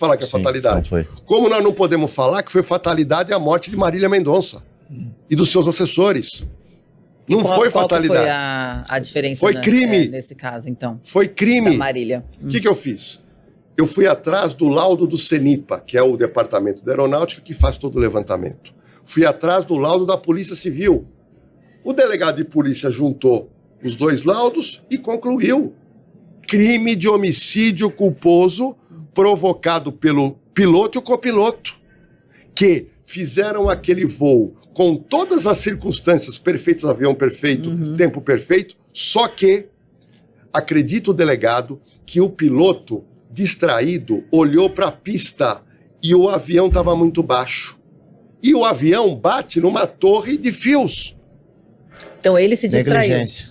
falar que é Sim, fatalidade. não foi. Como nós não podemos falar que foi fatalidade a morte de Marília Mendonça e dos seus assessores. Não foi fatalidade. Qual foi a diferença Foi crime. nesse caso, então? Foi crime. Da Marília. O que eu fiz? Eu fui atrás do laudo do CENIPA, que é o Departamento da Aeronáutica que faz todo o levantamento. Fui atrás do laudo da Polícia Civil. O delegado de polícia juntou os dois laudos e concluiu crime de homicídio culposo provocado pelo piloto e o copiloto, que fizeram aquele voo com todas as circunstâncias perfeitas, avião perfeito, tempo perfeito, só que, acredita o delegado, que o piloto, distraído, olhou para a pista e o avião estava muito baixo. E o avião bate numa torre de fios. Então ele se distraiu. Negligência.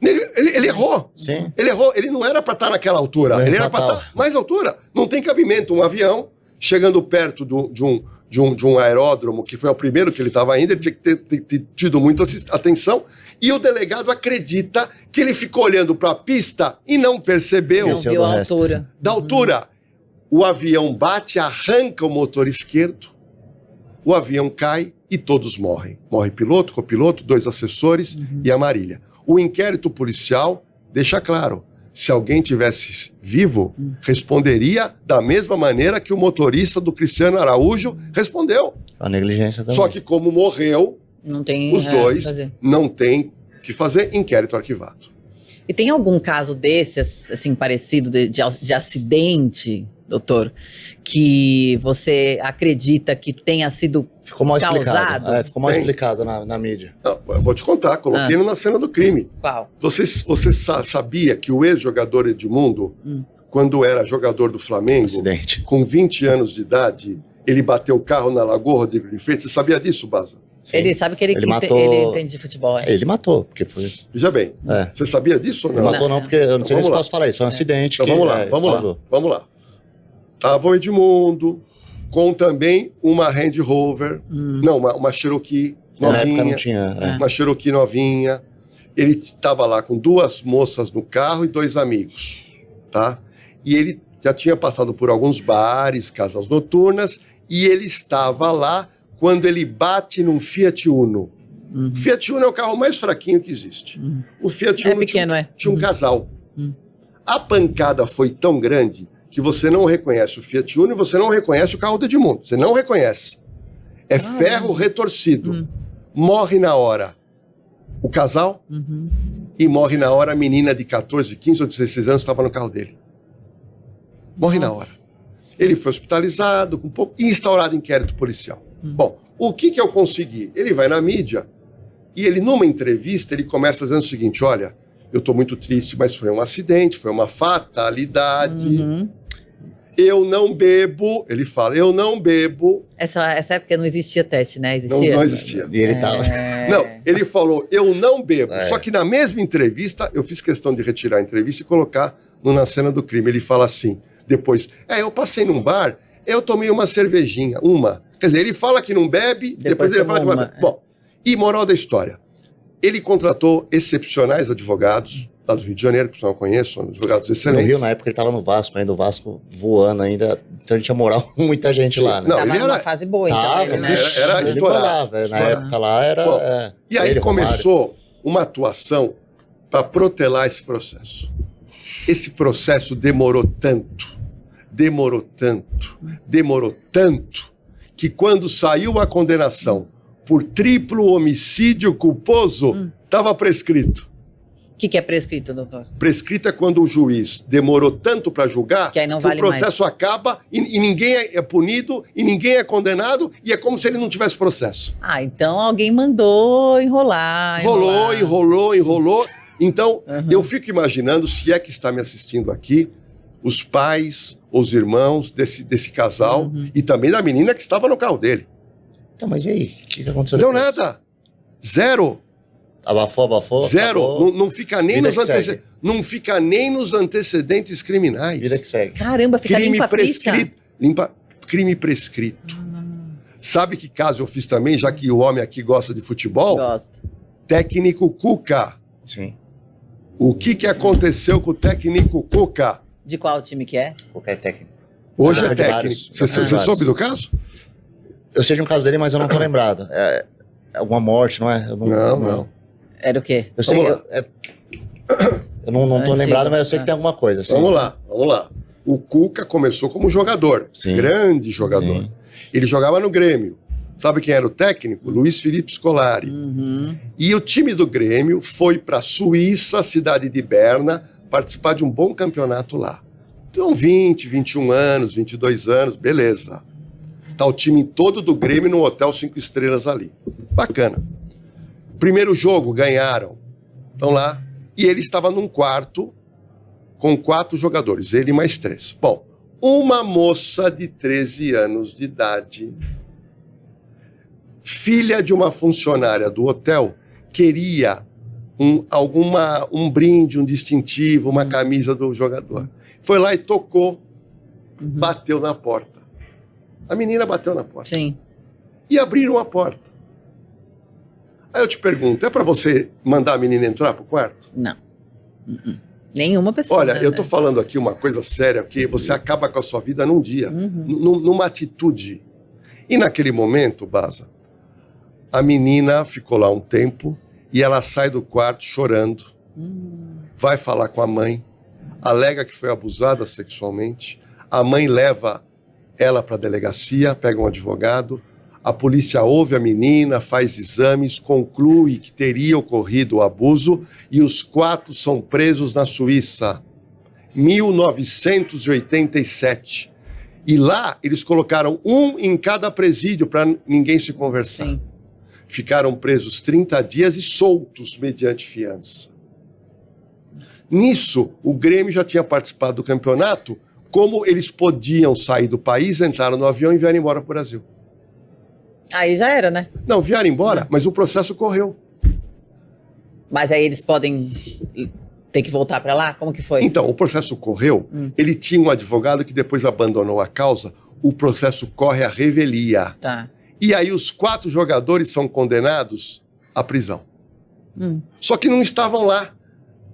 Ele errou. Sim. Ele errou. Ele não era para estar naquela altura. Não, Ele era para fatal. estar mais altura. Não tem cabimento. Um avião chegando perto de um aeródromo, que foi o primeiro que ele estava indo, ele tinha que ter tido muita atenção. E o delegado acredita que ele ficou olhando para a pista e não percebeu. Não viu a altura. Da altura. O avião bate, arranca o motor esquerdo, o avião cai e todos morrem. Morre piloto, copiloto, 2 assessores e a Marília. O inquérito policial deixa claro, se alguém tivesse vivo, responderia da mesma maneira que o motorista do Cristiano Araújo respondeu. A negligência também. Só que como morreu, Não tem os dois fazer. não tem que fazer inquérito arquivado. E tem algum caso desse, assim, parecido de acidente, doutor, que você acredita que tenha sido Ficou mal causado? explicado. Ficou mal Tem. explicado na mídia. Não, eu vou te contar, coloquei na cena do crime. Qual? Você sabia que o ex-jogador Edmundo, quando era jogador do Flamengo, Acidente. com 20 anos de idade, ele bateu o carro na Lagoa Rodrigo de Freitas? Você sabia disso, Baza? Ele sabe que ele matou- ele entende de futebol. Ele matou, porque foi. Veja bem, É. você sabia disso ou Ele não? matou não, porque eu não sei nem Vamos se lá. posso falar isso. Foi um acidente Então que vamos lá. causou. Tava o Edmundo, com também uma Land Rover, não, uma Cherokee Na época novinha, não tinha. uma Cherokee novinha. Ele estava lá com 2 moças no carro e 2 amigos, tá? E ele já tinha passado por alguns bares, casas noturnas, e ele estava lá quando ele bate num Fiat Uno. O Fiat Uno é o carro mais fraquinho que existe. O Fiat É Uno pequeno, tinha um casal. A pancada foi tão grande que você não reconhece o Fiat Uno e você não reconhece o carro do Edmundo. Você não reconhece. É ferro retorcido. Morre na hora o casal e morre na hora a menina de 14, 15 ou 16 anos que estava no carro dele. Morre na hora. Ele foi hospitalizado com pouco e instaurado inquérito policial. Bom, o que eu consegui? Ele vai na mídia e ele, numa entrevista, ele começa dizendo o seguinte: olha, eu estou muito triste, mas foi um acidente, foi uma fatalidade. Eu não bebo, ele fala, eu não bebo. Essa época não existia teste, né? Não, Existia? não existia. E ele tava. Não, ele falou, eu não bebo. É. Só que na mesma entrevista, eu fiz questão de retirar a entrevista e colocar na cena do crime. Ele fala assim, depois, eu passei num bar, eu tomei uma cervejinha, uma. Quer dizer, ele fala que não bebe, depois ele fala que não tomou bebe. Bom, e moral da história, ele contratou excepcionais advogados, lá do Rio de Janeiro, que eu não conheço, são advogados No excelentes. Rio, na época, ele tava no Vasco ainda, o Vasco voando ainda. Então a gente tinha moral com muita gente lá, né? Não, Tava ele numa era- fase boa, então. Tava, ele, né? vixe, era ele estourado. bolava, Na Estourado. época lá era. Bom, E aí ele, Romário. começou uma atuação para protelar esse processo. Esse processo demorou tanto, que quando saiu a condenação por triplo homicídio culposo, estava prescrito. O que é prescrito, doutor? Prescrito é quando o juiz demorou tanto para julgar Que aí não vale o processo acaba e ninguém é punido e ninguém é condenado e é como se ele não tivesse processo. Ah, então alguém mandou enrolar. Enrolou. Então, eu fico imaginando, se é que está me assistindo aqui, os pais, os irmãos desse casal e também da menina que estava no carro dele. Então, mas e aí? O que aconteceu Não deu depois? nada. Zero. Abafou? Zero. Acabou. Não fica nem Vida nos que segue. não fica nem nos antecedentes criminais. Vida que segue. Caramba, fica Crime limpa a ficha. prescrito. Crime prescrito. Sabe que caso eu fiz também, já que o homem aqui gosta de futebol? Gosto. Técnico Cuca. Sim. O que aconteceu com o técnico Cuca? De qual time que é? Qualquer técnico. Hoje Ah, é de técnico. vários. Você soube do caso? Eu sei de um caso dele, mas eu não tô lembrado. É alguma morte, não é? Eu Não. Era o quê? Eu sei, Vamos lá. eu não tô Antigo, lembrado, mas eu sei que tem alguma coisa. Assim. Vamos lá. O Cuca começou como jogador, Sim. grande jogador. Sim. Ele jogava no Grêmio. Sabe quem era o técnico? Luiz Felipe Scolari. Uhum. E o time do Grêmio foi para a Suíça, cidade de Berna, participar de um bom campeonato lá. Então 20, 21 anos, 22 anos, beleza. Tá o time todo do Grêmio no Hotel 5 Estrelas ali. Bacana. Primeiro jogo, ganharam. Estão lá. E ele estava num quarto com 4 jogadores, ele mais 3. Bom, uma moça de 13 anos de idade, filha de uma funcionária do hotel, queria um brinde, um distintivo, uma camisa do jogador. Foi lá e tocou, bateu na porta. A menina bateu na porta. Sim. E abriram a porta. Aí eu te pergunto, é para você mandar a menina entrar pro quarto? Não. Nenhuma pessoa. Olha, né? eu tô falando aqui uma coisa séria, porque você acaba com a sua vida num dia, numa atitude. E naquele momento, Baza, a menina ficou lá um tempo e ela sai do quarto chorando, vai falar com a mãe, alega que foi abusada sexualmente, a mãe leva ela para a delegacia, pega um advogado, a polícia ouve a menina, faz exames, conclui que teria ocorrido o abuso e os 4 são presos na Suíça, 1987. E lá eles colocaram um em cada presídio para ninguém se conversar. Sim. Ficaram presos 30 dias e soltos mediante fiança. Nisso, o Grêmio já tinha participado do campeonato. Como eles podiam sair do país, entraram no avião e vieram embora para o Brasil. Aí já era, né? Não, vieram embora, mas o processo correu. Mas aí eles podem ter que voltar pra lá? Como que foi? Então, o processo correu, ele tinha um advogado que depois abandonou a causa, o processo corre à revelia. Tá. E aí os 4 jogadores são condenados à prisão. Só que não estavam lá.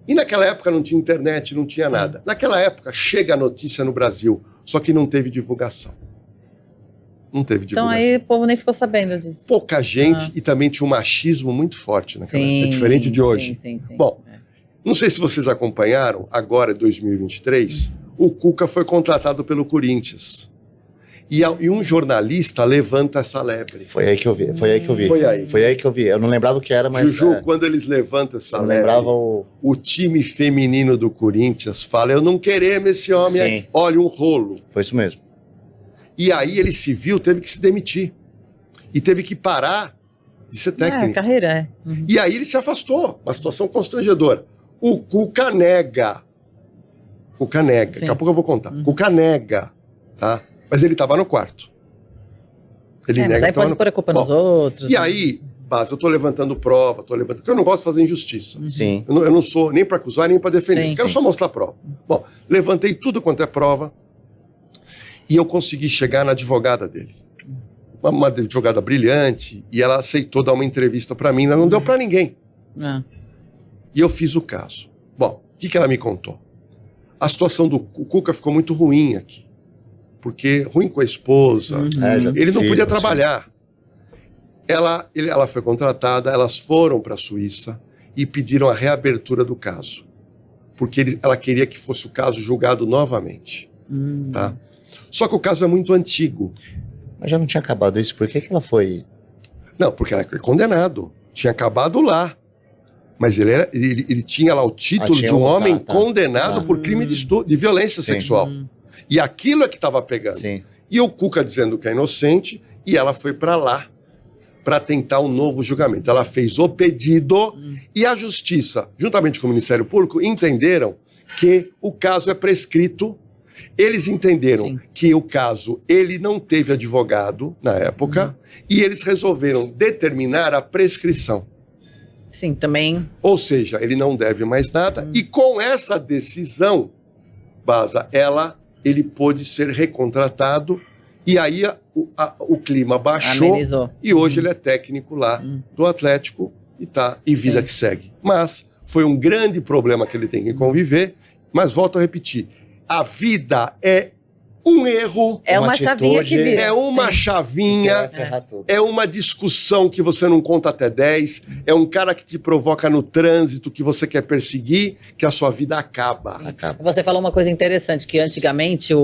E naquela época não tinha internet, não tinha nada. Naquela época chega a notícia no Brasil, só que não teve divulgação. Não teve Então divulgação. aí o povo nem ficou sabendo disso. Pouca gente e também tinha um machismo muito forte naquela época. É diferente de hoje. Sim. Bom, não sei se vocês acompanharam, agora em 2023, o Cuca foi contratado pelo Corinthians. E um jornalista levanta essa lebre. Foi aí que eu vi. Foi aí que eu vi. Eu não lembrava o que era, mas... Juju, quando eles levantam essa eu lebre, lembrava o time feminino do Corinthians fala, eu não queremos esse homem Sim. aqui. Olha, um rolo. Foi isso mesmo. E aí ele se viu, teve que se demitir. E teve que parar de ser técnico. Carreira, E aí ele se afastou. Uma situação constrangedora. O Cuca nega. Cuca nega. Sim. Daqui a pouco eu vou contar. Cuca nega. Tá? Mas ele estava no quarto. Ele nega. Mas aí que tava pode pôr a culpa nos outros. E aí, Bas, eu tô levantando prova, porque eu não gosto de fazer injustiça. Sim. Eu não sou nem para acusar, nem para defender. Sim, Quero só mostrar a prova. Bom, levantei tudo quanto é prova e eu consegui chegar na advogada dele. Uma advogada brilhante, e ela aceitou dar uma entrevista para mim, ela não deu para ninguém. E eu fiz o caso. Bom, o que ela me contou? A situação do Cuca ficou muito ruim aqui. Porque ruim com a esposa, ele não podia trabalhar. Ela foi contratada, elas foram para a Suíça e pediram a reabertura do caso. Porque ela queria que fosse o caso julgado novamente. Tá? Só que o caso é muito antigo. Mas já não tinha acabado isso, por que ela foi... Não, porque ela é condenado. Tinha acabado lá. Mas ele tinha lá o título de um homem condenado por crime de violência sexual. E aquilo é que estava pegando. Sim. E o Cuca dizendo que é inocente, e ela foi para lá para tentar um novo julgamento. Ela fez o pedido e a justiça, juntamente com o Ministério Público, entenderam que o caso é prescrito. Eles entenderam que o caso, ele não teve advogado na época, e eles resolveram determinar a prescrição. Sim, também. Ou seja, ele não deve mais nada, e com essa decisão, Baza, ele pôde ser recontratado, e aí o clima baixou, amenizou. E hoje ele é técnico lá do Atlético, e vida que segue. Mas foi um grande problema que ele tem que conviver, mas volto a repetir, a vida é um erro, É Uma uma chavinha que atitude, vira. é uma Sim. Você chavinha, vai ferrar tudo. é uma discussão que você não conta até 10, é um cara que te provoca no trânsito que você quer perseguir, que a sua vida acaba. Acaba. Você falou uma coisa interessante, que antigamente